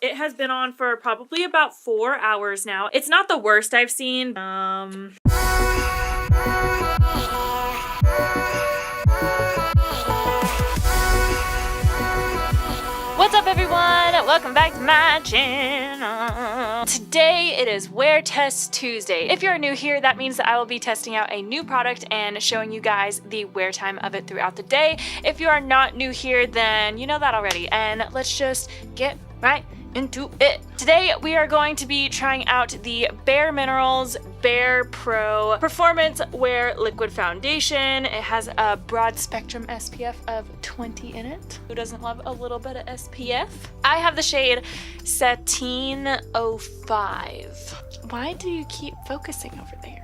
It has been on for probably about 4 hours now. It's not the worst I've seen. What's up, everyone? Welcome back to my channel. Today it is Wear Test Tuesday. If you're new here, that means that I will be testing out a new product and showing you guys the wear time of it throughout the day. If you are not new here, then you know that already. And let's just get right into it. Today we are going to be trying out the Bareminerals BarePro Performance Wear Liquid Foundation. It has a broad spectrum SPF of 20 in it. Who doesn't love a little bit of SPF? I have the shade Sateen 05. Why do you keep focusing over there?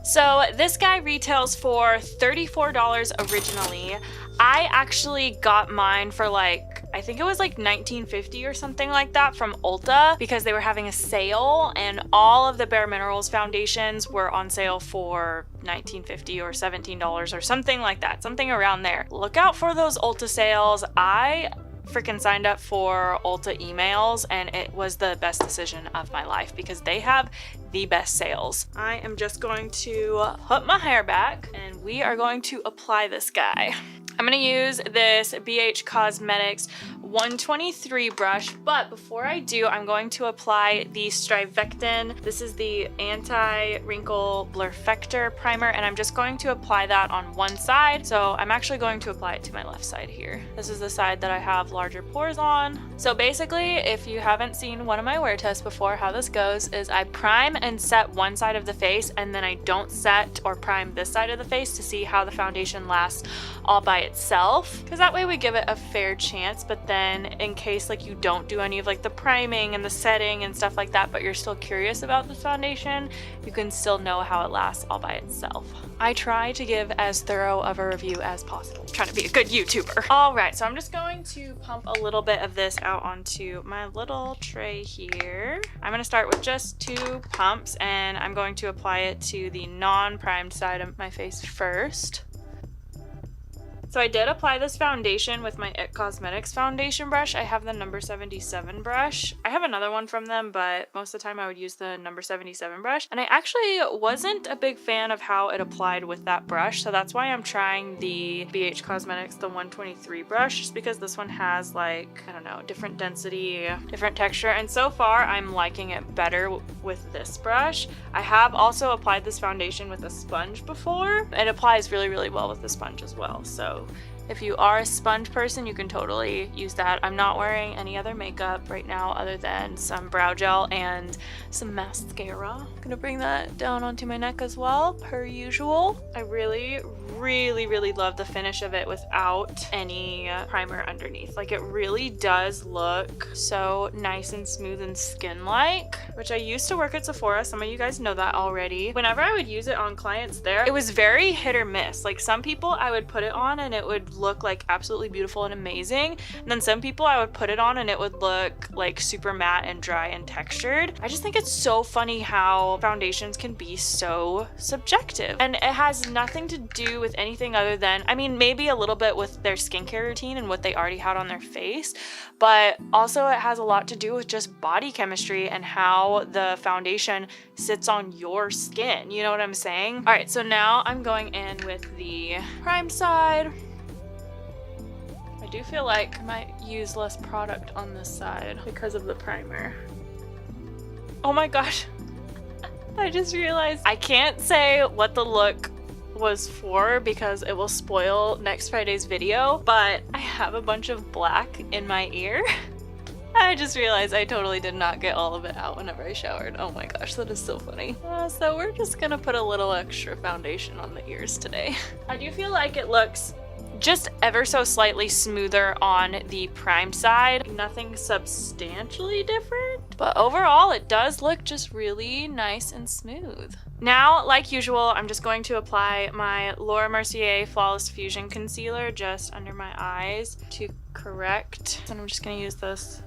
So this guy retails for $34 originally. I actually got mine for I think it was $19.50 or something like that from Ulta because they were having a sale and all of the Bareminerals foundations were on sale for $19.50 or $17 or something like that, something around there. Look out for those Ulta sales. I freaking signed up for Ulta emails and it was the best decision of my life because they have the best sales. I am just going to put my hair back and we are going to apply this guy. I'm gonna use this BH Cosmetics 123 brush, but before I do, I'm going to apply the Strivectin. This is the Anti-Wrinkle Blurfector Primer, and I'm just going to apply that on one side. So I'm actually going to apply it to my left side here. This is the side that I have larger pores on. So basically, if you haven't seen one of my wear tests before, how this goes is I prime and set one side of the face, and then I don't set or prime this side of the face to see how the foundation lasts all by itself, because that way we give it a fair chance. But then in case you don't do any of the priming and the setting and stuff like that, but you're still curious about this foundation, you can still know how it lasts all by itself. I try to give as thorough of a review as possible. I'm trying to be a good YouTuber. All right, so I'm just going to pump a little bit of this out onto my little tray here. I'm gonna start with just 2 pumps and I'm going to apply it to the non-primed side of my face first. So I did apply this foundation with my IT Cosmetics foundation brush. I have the number 77 brush. I have another one from them, but most of the time I would use the number 77 brush. And I actually wasn't a big fan of how it applied with that brush. So that's why I'm trying the BH Cosmetics, the 123 brush, just because this one has I don't know, different density, different texture. And so far I'm liking it better with this brush. I have also applied this foundation with a sponge before. It applies really, really well with the sponge as well. So if you are a sponge person, you can totally use that. I'm not wearing any other makeup right now other than some brow gel and some mascara. I'm gonna bring that down onto my neck as well, per usual. I really, really, really love the finish of it without any primer underneath. It really does look so nice and smooth and skin-like, which I used to work at Sephora. Some of you guys know that already. Whenever I would use it on clients there, it was very hit or miss. Some people I would put it on and it would look absolutely beautiful and amazing, and then some people I would put it on and it would look super matte and dry and textured. I just think it's so funny how foundations can be so subjective, and it has nothing to do with anything other than, I mean, maybe a little bit with their skincare routine and what they already had on their face, but also it has a lot to do with just body chemistry and how the foundation sits on your skin. You know what I'm saying? All right, so now I'm going in with the prime side. I do feel like I might use less product on this side because of the primer. Oh my gosh. I just realized I can't say what the look was for because it will spoil next Friday's video, but I have a bunch of black in my ear. I just realized I totally did not get all of it out whenever I showered. Oh my gosh, that is so funny. So we're just gonna put a little extra foundation on the ears today. I do feel like it looks just ever so slightly smoother on the primed side. Nothing substantially different, but overall it does look just really nice and smooth. Now, like usual, I'm just going to apply my Laura Mercier Flawless Fusion Concealer just under my eyes to correct. And I'm just gonna use this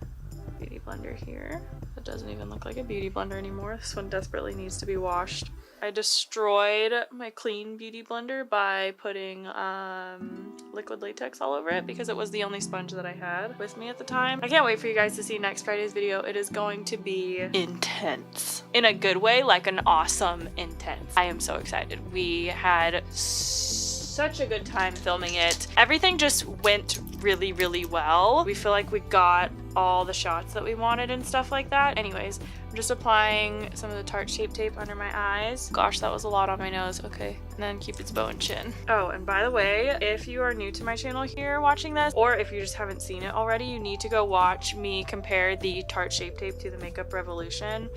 beauty blender here. It doesn't even look like a beauty blender anymore. This one desperately needs to be washed. I destroyed my clean beauty blender by putting liquid latex all over it because it was the only sponge that I had with me at the time. I can't wait for you guys to see next Friday's video. It is going to be intense in a good way, like an awesome intense. I am so excited. We had such a good time filming it. Everything just went really, really well. We feel like we got all the shots that we wanted and stuff like that. Anyways, I'm just applying some of the Tarte Shape Tape under my eyes. Gosh, that was a lot on my nose. Okay, and then Cupid's bow and chin. Oh, and by the way, if you are new to my channel here watching this, or if you just haven't seen it already, you need to go watch me compare the Tarte Shape Tape to the Makeup Revolution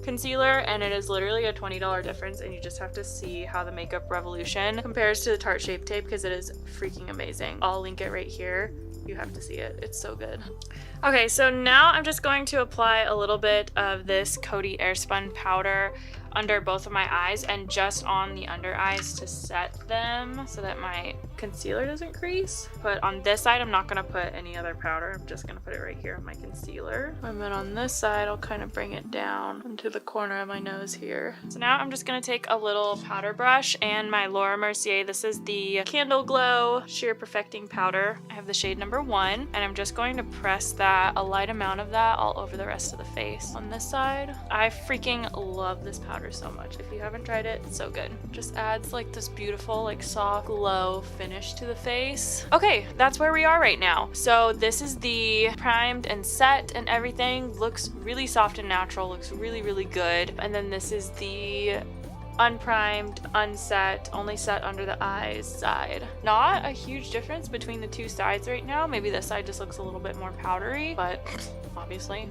concealer, and it is literally a $20 difference, and you just have to see how the Makeup Revolution compares to the Tarte Shape Tape because it is freaking amazing. I'll link it right here. You have to see it. It's so good. Okay, so now I'm just going to apply a little bit of this Coty Airspun powder under both of my eyes and just on the under eyes to set them so that my concealer doesn't crease. But on this side, I'm not gonna put any other powder. I'm just gonna put it right here on my concealer. And then on this side, I'll kind of bring it down into the corner of my nose here. So now I'm just gonna take a little powder brush and my Laura Mercier. This is the Candle Glow Sheer Perfecting Powder. I have the shade number 1, and I'm just going to press that, a light amount of that, all over the rest of the face. On this side, I freaking love this powder so much. If you haven't tried it, it's so good. Just adds like this beautiful, like soft glow finish to the face. Okay, that's where we are right now. So this is the primed and set and everything. Looks really soft and natural, looks really, really good. And then this is the unprimed, unset, only set under the eyes side. Not a huge difference between the two sides right now. Maybe this side just looks a little bit more powdery, but obviously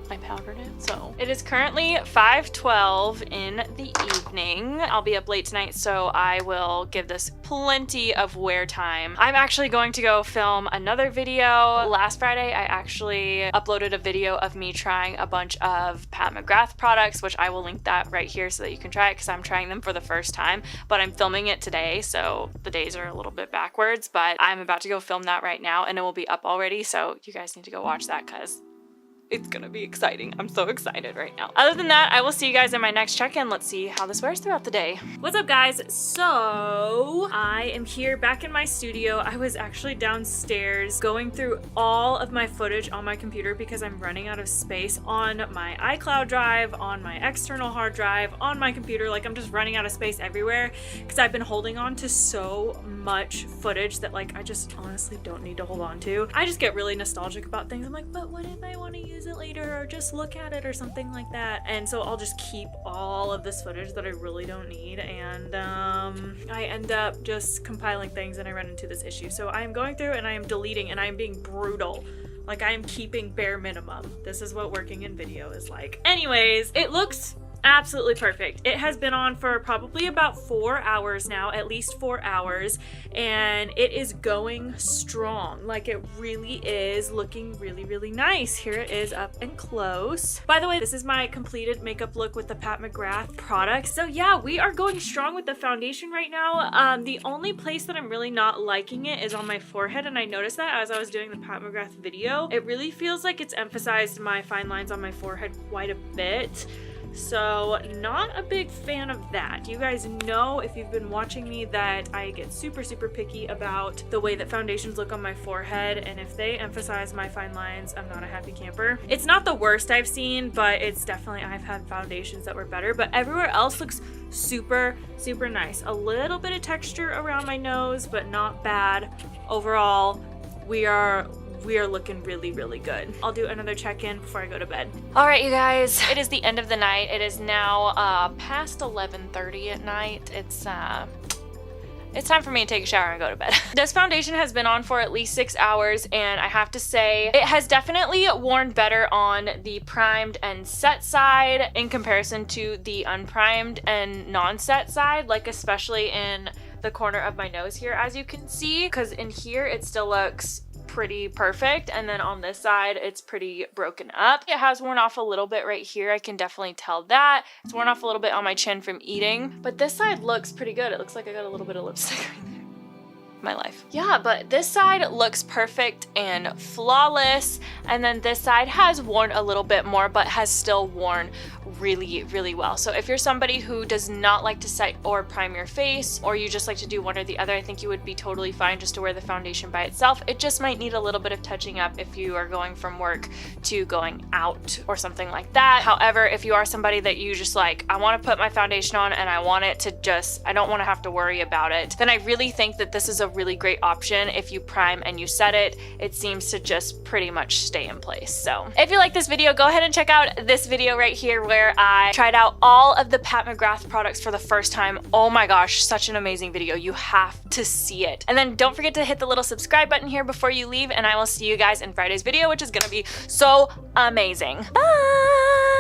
I powdered it. So it is currently 5:12 in the evening. I'll be up late tonight, so I will give this plenty of wear time. I'm actually going to go film another video. Last Friday, I actually uploaded a video of me trying a bunch of Pat McGrath products, which I will link that right here so that you can try it because I'm trying them for the first time, but I'm filming it today, so the days are a little bit backwards, but I'm about to go film that right now and it will be up already, so you guys need to go watch that because it's gonna be exciting. I'm so excited right now. Other than that, I will see you guys in my next check-in. Let's see how this wears throughout the day. What's up, guys? So I am here back in my studio. I was actually downstairs going through all of my footage on my computer because I'm running out of space on my iCloud drive, on my external hard drive, on my computer. Like, I'm just running out of space everywhere because I've been holding on to so much footage that like I just honestly don't need to hold on to. I just get really nostalgic about things. I'm like, but what if I want to use it later or just look at it or something like that? And so I'll just keep all of this footage that I really don't need, and I end up just compiling things and I run into this issue. So I am going through and I am deleting and I am being brutal. Like, I am keeping bare minimum. This is what working in video is like. Anyways, it looks absolutely perfect. It has been on for probably about 4 hours now, at least 4 hours, and it is going strong. Like, it really is looking really, really nice. Here it is up and close. By the way, this is my completed makeup look with the Pat McGrath product. So yeah, we are going strong with the foundation right now. The only place that I'm really not liking it is on my forehead, and I noticed that as I was doing the Pat McGrath video. It really feels like it's emphasized my fine lines on my forehead quite a bit. So not a big fan of that. You guys know, if you've been watching me, that I get super, super picky about the way that foundations look on my forehead, and if they emphasize my fine lines, I'm not a happy camper. It's not the worst I've seen, but it's definitely, I've had foundations that were better, but everywhere else looks super, super nice. A little bit of texture around my nose, but not bad. Overall, we are looking really, really good. I'll do another check-in before I go to bed. All right, you guys, it is the end of the night. It is now past 11:30 at night. It's time for me to take a shower and go to bed. This foundation has been on for at least 6 hours, and I have to say it has definitely worn better on the primed and set side in comparison to the unprimed and non-set side, like especially in the corner of my nose here, as you can see, because in here it still looks pretty perfect, and then on this side it's pretty broken up. It has worn off a little bit right here. I can definitely tell that. It's worn off a little bit on my chin from eating, but this side looks pretty good. It looks like I got a little bit of lipstick right there. my life. Yeah, but this side looks perfect and flawless, and then this side has worn a little bit more but has still worn really, really well. So if you're somebody who does not like to set or prime your face, or you just like to do one or the other, I think you would be totally fine just to wear the foundation by itself. It just might need a little bit of touching up if you are going from work to going out or something like that. However, if you are somebody that you just like, I want to put my foundation on and I want it to just, I don't want to have to worry about it, then I really think that this is a really great option. If you prime and you set it, it seems to just pretty much stay in place. So if you like this video, go ahead and check out this video right here where I tried out all of the Pat McGrath products for the first time. Oh my gosh, such an amazing video. You have to see it. And then don't forget to hit the little subscribe button here before you leave, and I will see you guys in Friday's video, which is gonna be so amazing. Bye!